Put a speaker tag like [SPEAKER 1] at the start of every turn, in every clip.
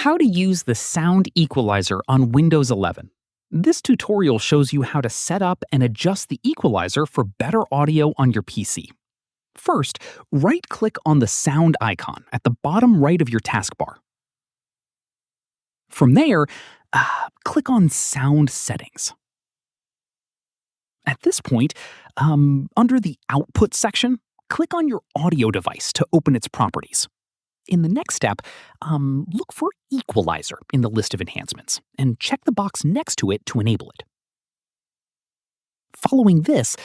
[SPEAKER 1] How to use the Sound Equalizer on Windows 11. This tutorial shows you how to set up and adjust the equalizer for better audio on your PC. First, right-click on the sound icon at the bottom right of your taskbar. From there, click on Sound Settings. At this point, under the Output section, click on your audio device to open its properties. In the next step, look for Equalizer in the list of enhancements and check the box next to it to enable it. Following this,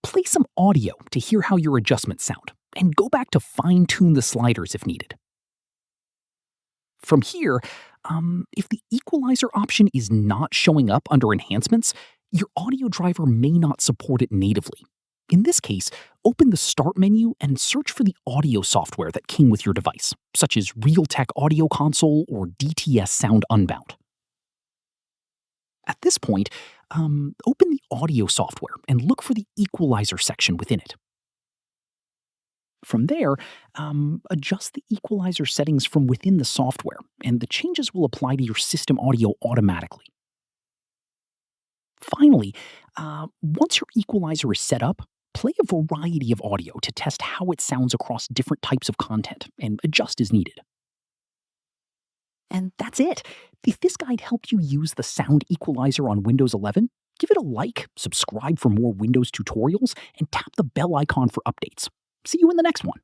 [SPEAKER 1] play some audio to hear how your adjustments sound and go back to fine-tune the sliders if needed. From here, if the equalizer option is not showing up under enhancements, your audio driver may not support it natively. In this case, open the Start menu and search for the audio software that came with your device, such as Realtek Audio Console or DTS Sound Unbound. At this point, open the audio software and look for the equalizer section within it. From there, adjust the equalizer settings from within the software, and the changes will apply to your system audio automatically. Finally, once your equalizer is set up, play a variety of audio to test how it sounds across different types of content and adjust as needed. And that's it. If this guide helped you use the Sound Equalizer on Windows 11, give it a like, subscribe for more Windows tutorials, and tap the bell icon for updates. See you in the next one.